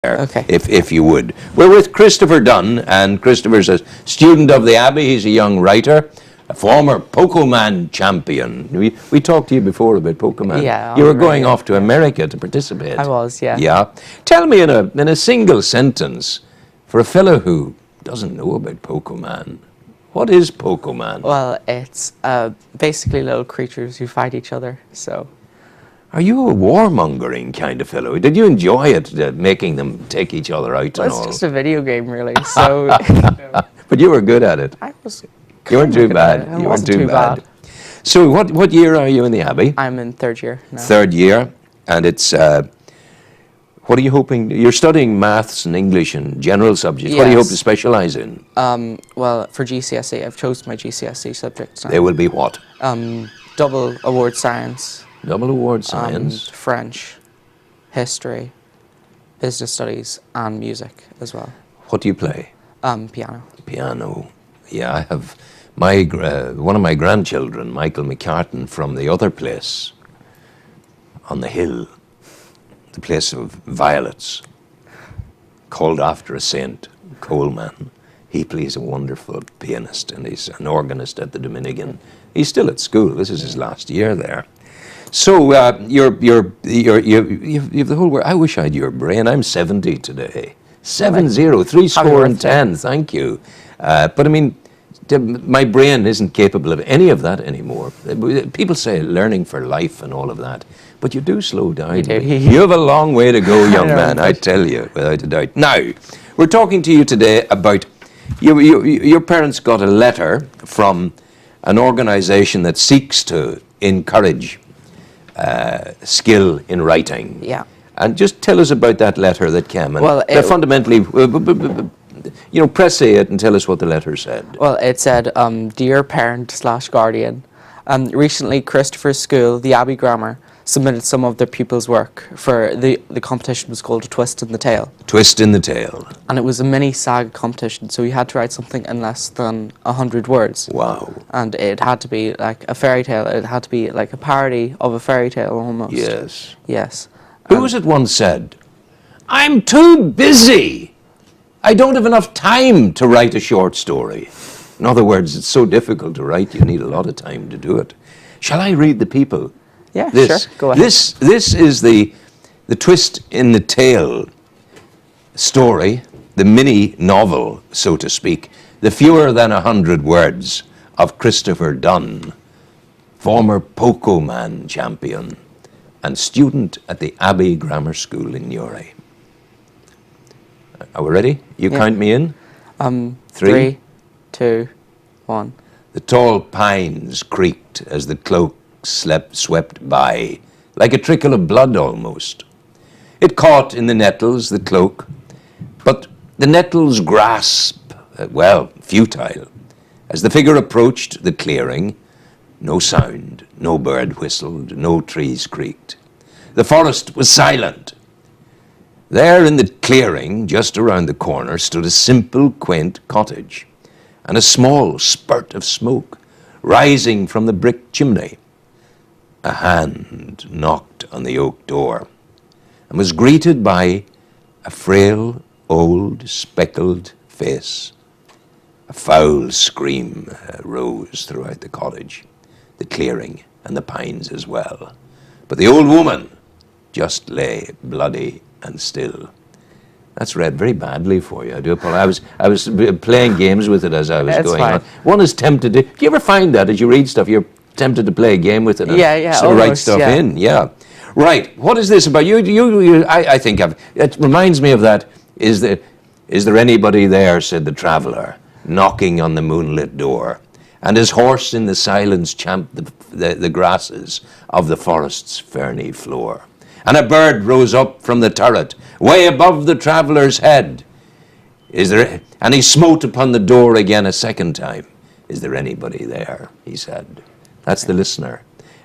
Okay. if you would. We're with Christopher Dunne, and Christopher's a student of the Abbey. He's a young writer, a former Pokemon champion. We talked to you before about Pokemon. Yeah. You were going off to America to participate. I was, yeah. Yeah. Tell me in a single sentence, for a fellow who doesn't know about Pokemon, what is Pokemon? Well, it's basically little creatures who fight each other, so... Are you a warmongering kind of fellow? Did you enjoy it, making them take each other out Well, and it's all? just a video game, really, so... But you were good at it. I was... You weren't too bad. You weren't too bad. So what year are you in the Abbey? I'm in third year now. Third year, and it's... what are you hoping... You're studying maths and English and general subjects. Yes. What do you hope to specialise in? Well, for GCSE, I've chosen my GCSE subjects now. They will be what? Double award science. Double award science. French, history, business studies, and music as well. What do you play? Piano. Piano. Yeah, I have my one of my grandchildren, Michael McCartan, from the other place on the hill, the place of violets, called after a saint, Coleman. He plays a wonderful pianist, and he's an organist at the Dominican. He's still at school. This is his last year there. So you're the whole world. I wish I had your brain. I'm 70 today. 70, 3 score and 10. Thank you. But I mean, my brain isn't capable of any of that anymore. People say learning for life and all of that, but you do slow down. You have a long way to go, young man. I tell you, without a doubt. Now, we're talking to you today about your parents got a letter from an organisation that seeks to encourage skill in writing. Yeah. And just tell us about that letter that came. And well, fundamentally, press it and tell us what the letter said. Well, it said, Dear parent/guardian, recently Christopher's school, the Abbey Grammar, submitted some of their pupils' work for the competition was called A Twist in the Tale. Twist in the Tale. And it was a mini saga competition, so you had to write something in less than 100 words. Wow. And it had to be like a fairy tale. It had to be like a parody of a fairy tale almost. Yes. Yes. Who was it once said, I'm too busy. I don't have enough time to write a short story. In other words, it's so difficult to write, you need a lot of time to do it. Shall I read the people? Yeah, sure. Go ahead. This is the Twist in the Tale story, the mini novel, so to speak, the fewer than 100 words of Christopher Dunne, former Pokemon champion and student at the Abbey Grammar School in Newry. Are we ready? You count me in? 3, 2, 1. The tall pines creaked as the cloak swept by, like a trickle of blood almost. It caught in the nettles, the cloak, but the nettles' grasp, futile. As the figure approached the clearing, no sound, no bird whistled, no trees creaked. The forest was silent. There in the clearing, just around the corner, stood a simple, quaint cottage, and a small spurt of smoke rising from the brick chimney. A hand knocked on the oak door and was greeted by a frail, old, speckled face. A foul scream rose throughout the cottage, the clearing, and the pines as well. But the old woman just lay bloody and still. That's read very badly for you. I do apologize. I was playing games with it as I was going on. One is tempted to... Do you ever find that as you read stuff, you're tempted to play a game with it and write stuff in? Yeah. Right. What is this about? I think it reminds me of that. Is there anybody there, said the traveller, knocking on the moonlit door, and his horse in the silence champed the grasses of the forest's ferny floor. And a bird rose up from the turret, way above the traveller's head. And he smote upon the door again a second time. Is there anybody there? He said. That's the listener.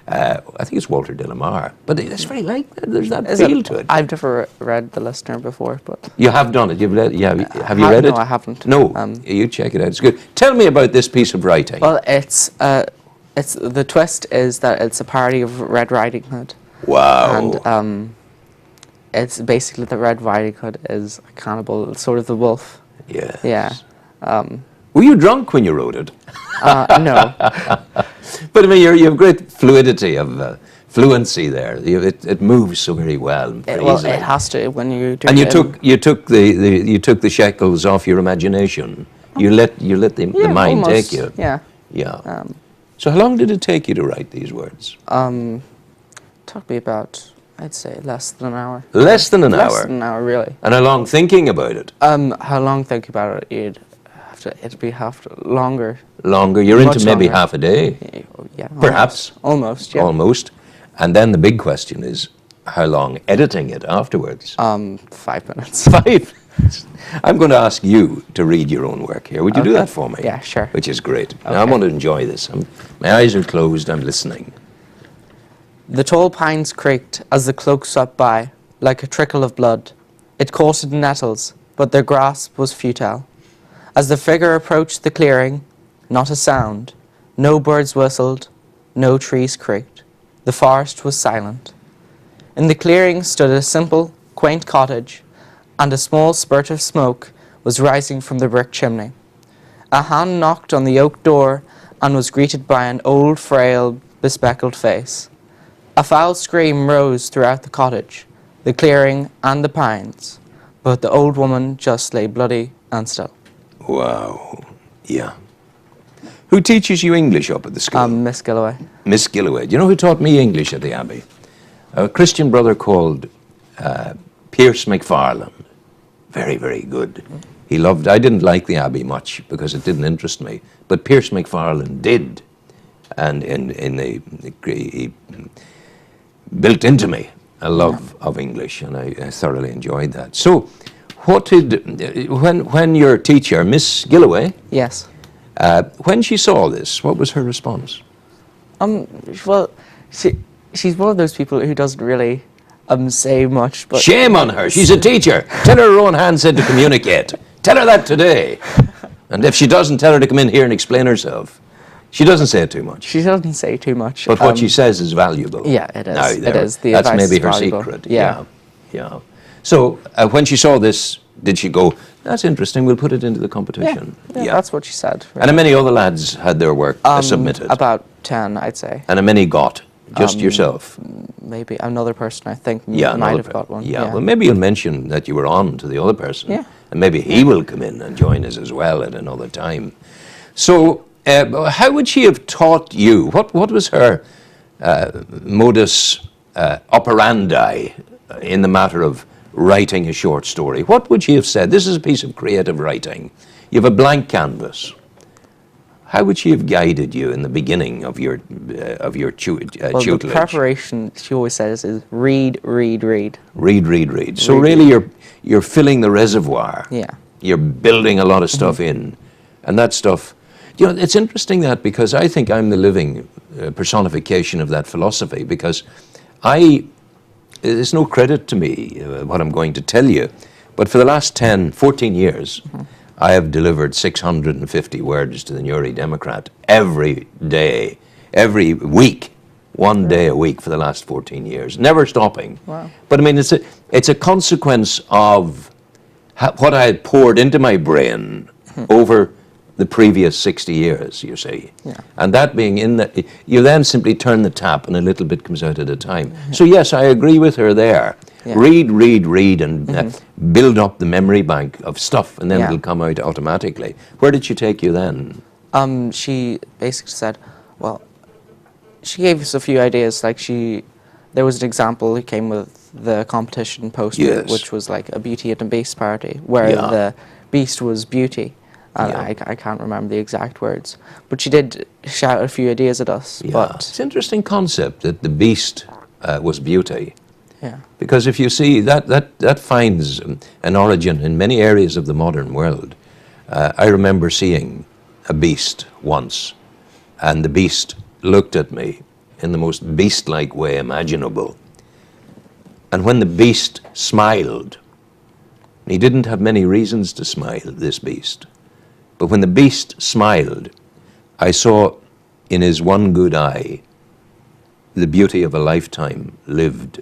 I think it's Walter de la Mare. But it's very like that. There's that feel to it. I've never read The Listener before, but... You have done it? Have you read it? No, I haven't. No, you check it out. It's good. Tell me about this piece of writing. Well, it's the twist is that it's a parody of Red Riding Hood. Wow. And It's basically the Red Riding Hood is a cannibal. It's sort of the wolf. Yes. Yeah. Were you drunk when you wrote it? No. But I mean, you have great fluidity of fluency there. It moves so very well, very Well, easily. it has to when you do. And it you took the shackles off your imagination. You let the mind almost, take you. Yeah. Yeah. So how long did it take you to write these words? Took me about, I'd say, less than an hour. Less than an hour. Less than an hour, really. And how long thinking about it? How long think about it? It'd be longer. Longer. You're Much into maybe longer. half a day. Yeah. Perhaps. Almost. Yeah. Almost. And then the big question is, how long editing it afterwards? 5 minutes. 5. I'm going to ask you to read your own work here. Would you do that for me? Yeah, sure. Which is great. Now I want to enjoy this. My eyes are closed. I'm listening. The tall pines creaked as the cloak swept by, like a trickle of blood. It courted nettles, but their grasp was futile. As the figure approached the clearing, not a sound. No birds whistled, no trees creaked. The forest was silent. In the clearing stood a simple, quaint cottage, and a small spurt of smoke was rising from the brick chimney. A hand knocked on the oak door and was greeted by an old, frail, bespectacled face. A foul scream rose throughout the cottage, the clearing, and the pines, but the old woman just lay bloody and still. Wow. Yeah. Who teaches you English up at the school? Miss Gilloway. Miss Gilloway. Do you know who taught me English at the Abbey? A Christian brother called Pierce McFarlane. Very, very good. He loved, I didn't like the Abbey much because it didn't interest me, but Pierce McFarlane did. And he built into me a love of English, and I thoroughly enjoyed that. So, what did, when your teacher, Miss Gilloway, Yes. when she saw this, what was her response? Well, she's one of those people who doesn't really say much, but Shame on her. She's a teacher. Tell her own hand said to communicate. Tell her that today. And if she doesn't, tell her to come in here and explain herself. She doesn't say too much. she doesn't say too much. But what she says is valuable. Yeah, it is. Now, It is. The that's advice maybe is her valuable. secret. Yeah. Yeah. So when she saw this, did she go, that's interesting, we'll put it into the competition? Yeah, that's what she said. And how many other lads had their work submitted? About 10, I'd say. And how many got? Just yourself? Maybe another person, I think, Yeah, might have got one. Yeah, well, maybe you'll mention that you were on to the other person. Yeah. And maybe he will come in and join us as well at another time. So, how would she have taught you? What was her modus operandi in the matter of writing a short story? What would she have said? This is a piece of creative writing. You have a blank canvas. How would she have guided you in the beginning of your Well, tutelage? the preparation, she always says, is read, read, read. Read. So really, you're filling the reservoir. Yeah. You're building a lot of stuff in, and that stuff. You know, it's interesting that because I think I'm the living personification of that philosophy. Because it's no credit to me what I'm going to tell you, but for the last 10, 14 years. I have delivered 650 words to the Newry Democrat every day, every week, one day a week for the last 14 years, never stopping. Wow. But I mean, it's a consequence of what I had poured into my brain over the previous 60 years, you see. Yeah. And that being you then simply turn the tap and a little bit comes out at a time. So yes, I agree with her there. Yeah. Read, and build up the memory bank of stuff, and then Yeah. it'll come out automatically. Where did she take you then? She basically said, well, she gave us a few ideas. Like there was an example that came with the competition poster, Yes. which was like a Beauty and a Beast party, where Yeah. the Beast was Beauty. And Yeah. I can't remember the exact words, but she did shout a few ideas at us. Yeah. But It's an interesting concept that the beast was beauty. yeah, Because if you see, that finds an origin in many areas of the modern world. I remember seeing a beast once, and the beast looked at me in the most beast-like way imaginable. And when the beast smiled, he didn't have many reasons to smile, this beast, but when the beast smiled, I saw in his one good eye the beauty of a lifetime lived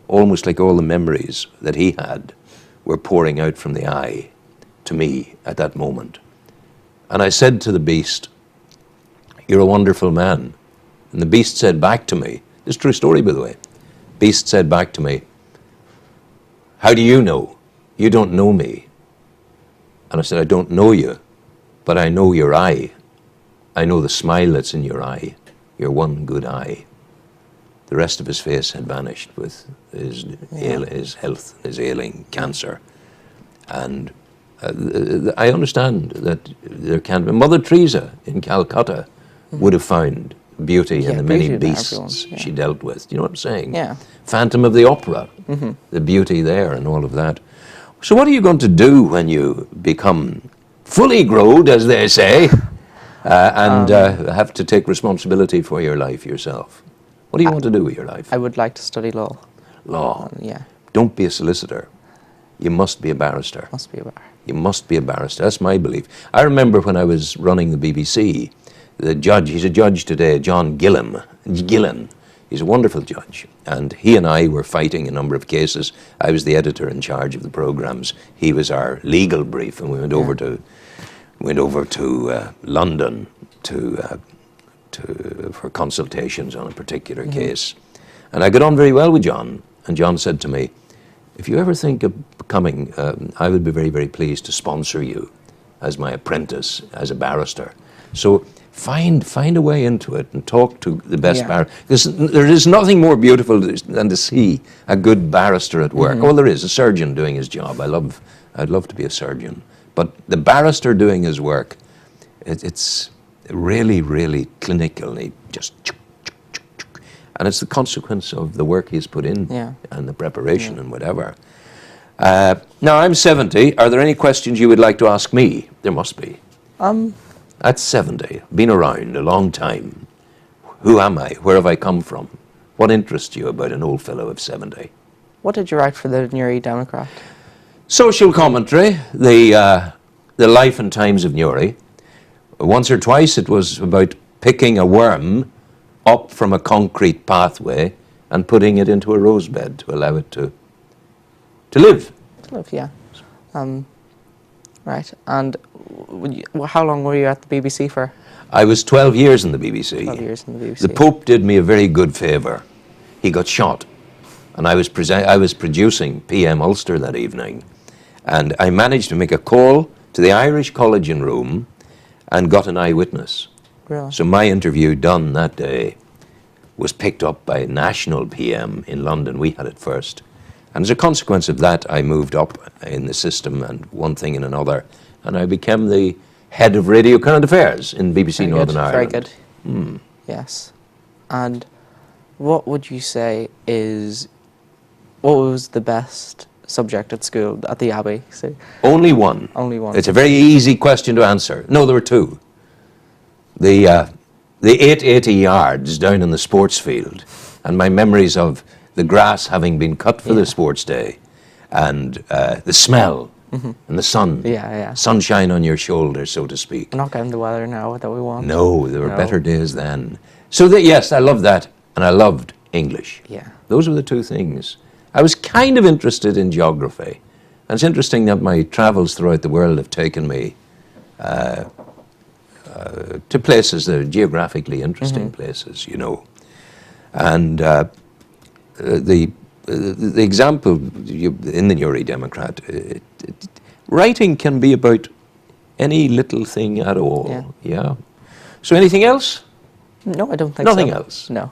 almost like all the memories that he had were pouring out from the eye to me at that moment. And I said to the beast, "You're a wonderful man." And the beast said back to me, this is a true story, by the way. Beast said back to me, "How do you know? You don't know me." And I said, "I don't know you, but I know your eye. I know the smile that's in your eye, your one good eye." The rest of his face had vanished with his health, his ailing cancer. And I understand that there can be. Mother Teresa in Calcutta would have found beauty in the many beasts she dealt with. You know what I'm saying? Yeah. Phantom of the Opera, the beauty there and all of that. So what are you going to do when you become fully growed, as they say, and have to take responsibility for your life yourself? What do you want to do with your life? I would like to study law. Law. Yeah. Don't be a solicitor. You must be a barrister. Must be a bar. You must be a barrister. That's my belief. I remember when I was running the BBC, the judge, he's a judge today, John Gillan. He's a wonderful judge. And he and I were fighting a number of cases. I was the editor in charge of the programs. He was our legal brief, and we went over to London for consultations on a particular case. And I got on very well with John. And John said to me, "If you ever think of becoming, I would be very, very pleased to sponsor you as my apprentice, as a barrister." So find a way into it and talk to the best barrister. There is nothing more beautiful than to see a good barrister at work. Well, there is a surgeon doing his job. I'd love to be a surgeon. But the barrister doing his work, it's really, really clinical. He just, and it's the consequence of the work he's put in and the preparation and whatever. Now, I'm 70. Are there any questions you would like to ask me? There must be. That's 70. Been around a long time. Who am I? Where have I come from? What interests you about an old fellow of 70? What did you write for the Newry Democrat? Social commentary, the life and times of Newry. Once or twice it was about picking a worm up from a concrete pathway and putting it into a rose bed to allow it to live. To live, yeah. Right. And how long were you at the BBC for? I was 12 years in the BBC. 12 years in the BBC. The Pope did me a very good favour. He got shot, and I was producing PM Ulster that evening, and I managed to make a call to the Irish College in Rome and got an eyewitness. Really? So my interview done that day was picked up by a national PM in London. We had it first. And as a consequence of that, I moved up in the system and one thing and another, and I became the head of Radio Current Affairs in BBC Northern Ireland. Very good. Yes. And what would you say what was the best subject at school, at the Abbey? So, only one. only one. It's a very easy question to answer. No, there were two. The 880 yards down in the sports field, and my memories of the grass having been cut for the sports day, and the smell and the sun. Sunshine on your shoulders, so to speak. We're not getting the weather now that we want. No, there were better days then. So yes, I loved that, and I loved English. Yeah. Those were the two things. I was kind of interested in geography. And it's interesting that my travels throughout the world have taken me to places that are geographically interesting places, you know. And the example in the Newry Democrat, writing can be about any little thing at all. Yeah. So anything else? No, I don't think Nothing so. else? No.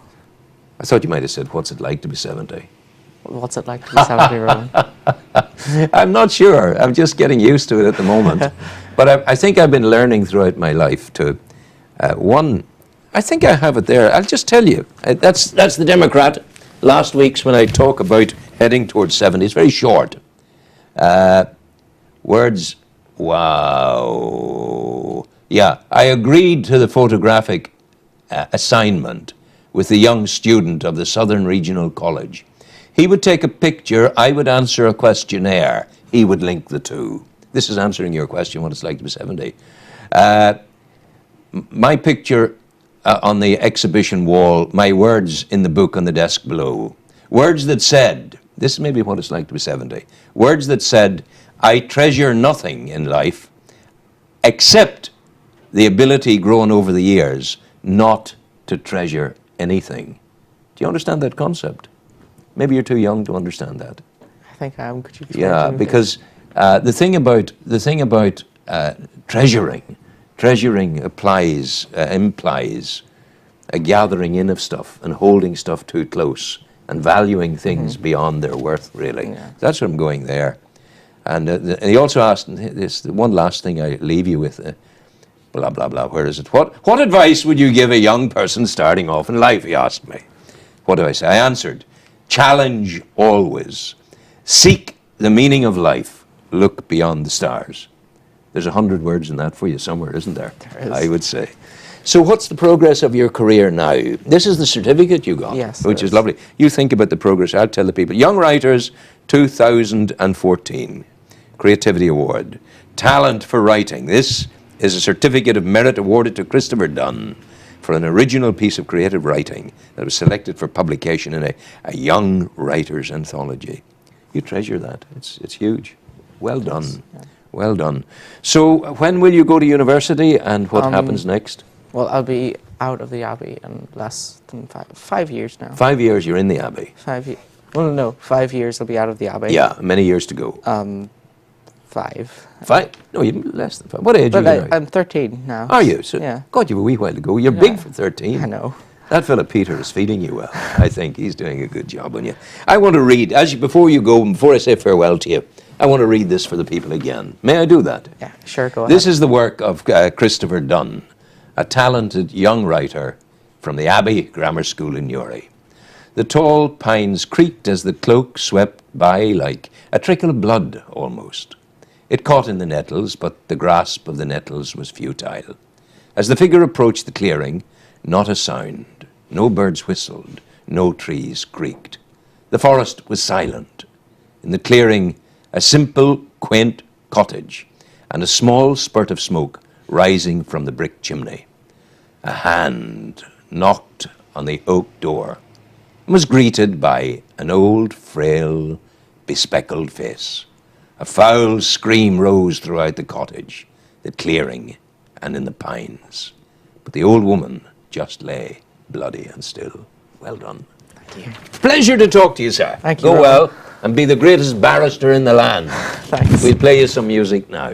I thought you might have said, what's it like to be 70? What's it like to be 70, Rowan? I'm not sure. I'm just getting used to it at the moment. But I think I've been learning throughout my life to, I think I have it there. I'll just tell you. That's the Democrat. Last week's when I talk about heading towards 70. It's very short. Words, wow. Yeah, I agreed to the photographic assignment with the young student of the Southern Regional College. He would take a picture, I would answer a questionnaire. He would link the two. This is answering your question, what it's like to be 70. My picture on the exhibition wall, my words in the book on the desk below. Words that said, This is maybe what it's like to be 70. Words that said, I treasure nothing in life except the ability grown over the years not to treasure anything. Do you understand that concept? Maybe you're too young to understand that. I think I am. Could you explain Yeah, to me, because the thing about treasuring implies a gathering in of stuff and holding stuff too close and valuing things beyond their worth, really. Yeah. That's what I'm going there. And he also asked, and this the one last thing I leave you with, blah, blah, blah, where is it? What advice would you give a young person starting off in life, he asked me. What do I say? I answered, challenge always. Seek the meaning of life. Look beyond the stars. There's 100 words in that for you somewhere, isn't there? There is. I would say. So what's the progress of your career now? This is the certificate you got, Yes, which it is is. lovely. You think about the progress. I'll tell the people. Young Writers 2014 Creativity Award. Talent for Writing. This is a certificate of merit awarded to Christopher Dunne for an original piece of creative writing that was selected for publication in a young writers anthology. You treasure that. It's huge. Well done. Yes, yeah. Well done. So when will you go to university and what happens next? Well, I'll be out of the Abbey in less than 5 years now. 5 years you're in the Abbey. 5 years. Well, no, 5 years I'll be out of the Abbey. Yeah, many years to go. 5. 5? No, even less than 5. What age are But you now? I'm 13 now. Are you? So, Yeah. God, you have a wee while to go. You're Yeah. big for 13. I know. That fella Peter is feeding you well. I think he's doing a good job on you. I want to read, before you go, and before I say farewell to you, I want to read this for the people again. May I do that? Yeah, sure, go ahead. This is the work of Christopher Dunne, a talented young writer from the Abbey Grammar School in Newry. The tall pines creaked as the cloak swept by like a trickle of blood, almost. It caught in the nettles, but the grasp of the nettles was futile. As the figure approached the clearing, not a sound, no birds whistled, no trees creaked. The forest was silent. In the clearing, a simple, quaint cottage and a small spurt of smoke rising from the brick chimney. A hand knocked on the oak door and was greeted by an old, frail, bespectacled face. A foul scream rose throughout the cottage, the clearing, and in the pines. But the old woman just lay bloody and still. Well done. Thank you. Pleasure to talk to you, sir. Thank you, Go Robert. well and be the greatest barrister in the land. Thanks. We'll play you some music now.